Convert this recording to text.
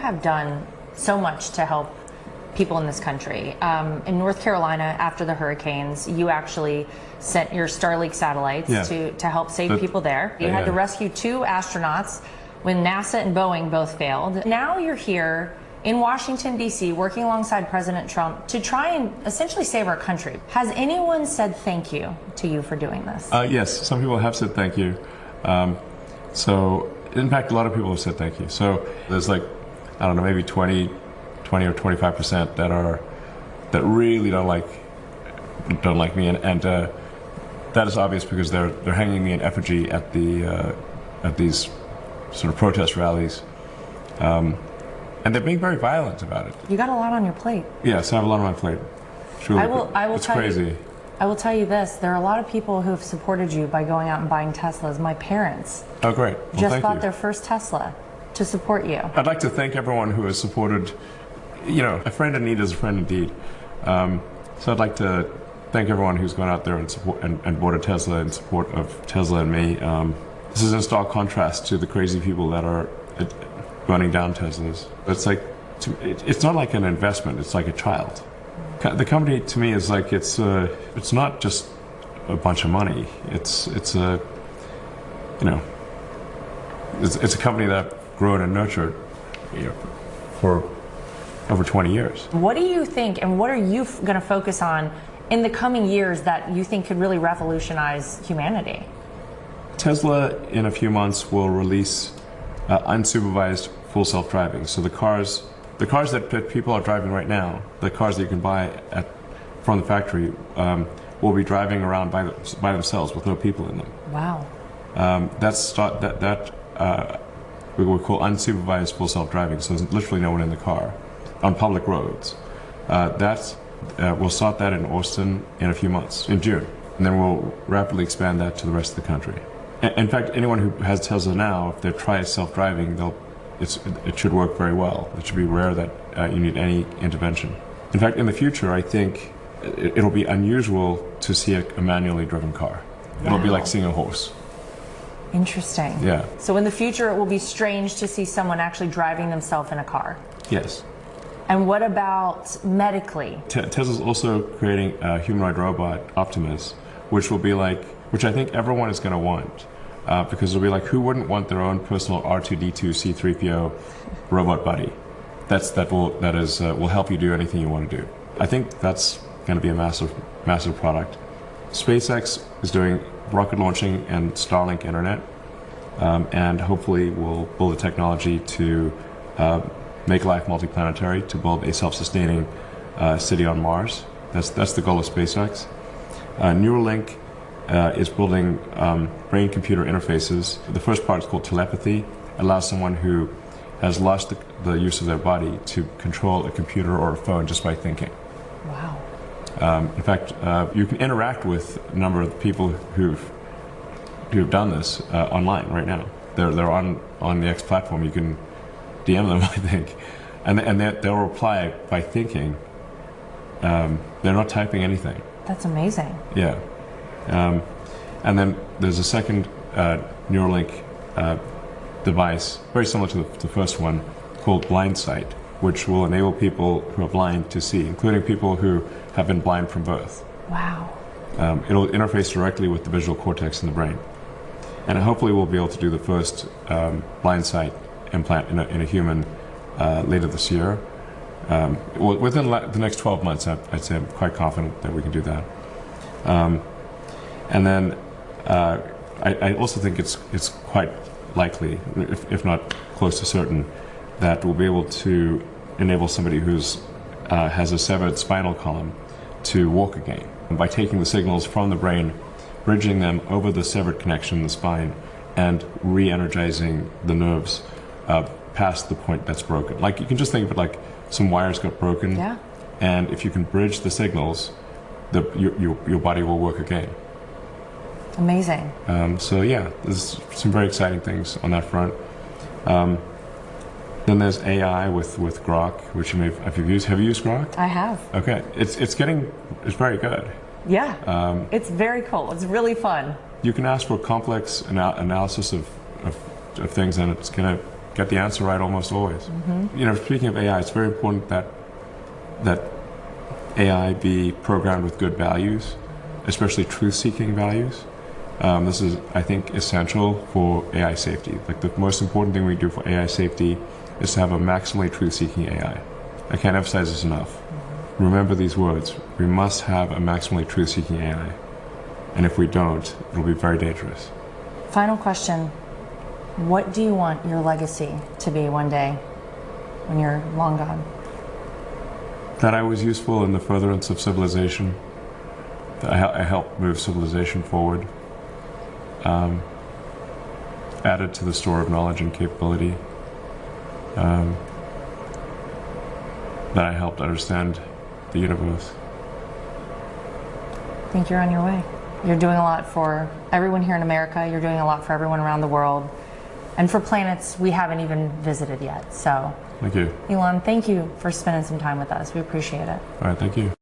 have done so much to help people in this country. In North Carolina, after the hurricanes, you actually sent your Starlink satellites to help save people there. You had to rescue 2 astronauts when NASA and Boeing both failed. Now you're here in Washington, D.C., working alongside President Trump to try and essentially save our country. Has anyone said thank you to you for doing this? Yes, some people have said thank you. So, in fact, a lot of people have said thank you. So there's like, I don't know, maybe 20 or 25% that really don't like me, and that is obvious because they're hanging me in effigy at these sort of protest rallies. And they're being very violent about it. You got a lot on your plate. Yes, I have a lot on my plate. Truly, it's crazy. I will tell you this, there are a lot of people who have supported you by going out and buying Teslas. My parents just bought their first Tesla to support you. I'd like to thank everyone who has supported, you know, a friend in need is a friend indeed. So I'd like to thank everyone who's gone out there and support and bought a Tesla in support of Tesla and me. This is in stark contrast to the crazy people that are burning down Teslas. It's like, it's not like an investment, it's like a child. The company to me is like, it's not just a bunch of money. It's a, you know, it's a company that I've grown and nurtured, you know, for over 20 years. What do you think, and what are you going to focus on in the coming years that you think could really revolutionize humanity? Tesla in a few months will release unsupervised full self-driving. So the cars that people are driving right now, the cars that you can buy from the factory, will be driving around by themselves with no people in them. Wow. We would call unsupervised full self-driving. So there's literally no one in the car on public roads. We'll start that in Austin in a few months, in June, and then we'll rapidly expand that to the rest of the country. In fact, anyone who has Tesla now, if they try self-driving, it should work very well. It should be rare that you need any intervention. In fact, in the future, I think it'll be unusual to see a manually driven car. It'll be like seeing a horse. Interesting. Yeah. So in the future, it will be strange to see someone actually driving themselves in a car. Yes. And what about medically? Tesla's also creating a humanoid robot, Optimus, which I think everyone is going to want. Because it'll be like, who wouldn't want their own personal R2-D2 C-3PO robot buddy? That will help you do anything you want to do. I think that's going to be a massive product. SpaceX is doing rocket launching and Starlink internet, and hopefully we'll build the technology to make life multiplanetary, to build a self-sustaining city on Mars. That's the goal of SpaceX. Neuralink is building brain-computer interfaces. The first part is called telepathy. It allows someone who has lost the use of their body to control a computer or a phone just by thinking. Wow. In fact, you can interact with a number of people who've done this online right now. They're on the X platform. You can DM them, I think, and they'll reply by thinking. They're not typing anything. That's amazing. Yeah. And then there's a second Neuralink device, very similar to the first one, called Blind Sight, which will enable people who are blind to see, including people who have been blind from birth. Wow. It'll interface directly with the visual cortex in the brain. And hopefully we'll be able to do the first Blind Sight implant in a human later this year. Within the next 12 months, I'd say I'm quite confident that we can do that. And then I also think it's quite likely, if not close to certain, that we'll be able to enable somebody who's has a severed spinal column to walk again by taking the signals from the brain, bridging them over the severed connection in the spine, and re-energizing the nerves past the point that's broken. Like, you can just think of it like some wires got broken, and if you can bridge the signals, your body will work again. Amazing. So yeah, there's some very exciting things on that front. Then there's AI with Grok, which have you used? Have you used Grok? I have. Okay, it's very good. Yeah, it's very cool. It's really fun. You can ask for complex analysis of things, and it's gonna get the answer right almost always. You know, speaking of AI, it's very important that AI be programmed with good values, especially truth-seeking values. This is, I think, essential for AI safety. Like the most important thing we do for AI safety is to have a maximally truth-seeking AI. I can't emphasize this enough. Remember these words. We must have a maximally truth-seeking AI. And if we don't, it'll be very dangerous. Final question. What do you want your legacy to be one day when you're long gone? That I was useful in the furtherance of civilization. That I helped move civilization forward. Added to the store of knowledge and capability. That I helped understand the universe. I think you're on your way. You're doing a lot for everyone here in America. You're doing a lot for everyone around the world. And for planets we haven't even visited yet. So, thank you. Elon, thank you for spending some time with us. We appreciate it. All right, thank you.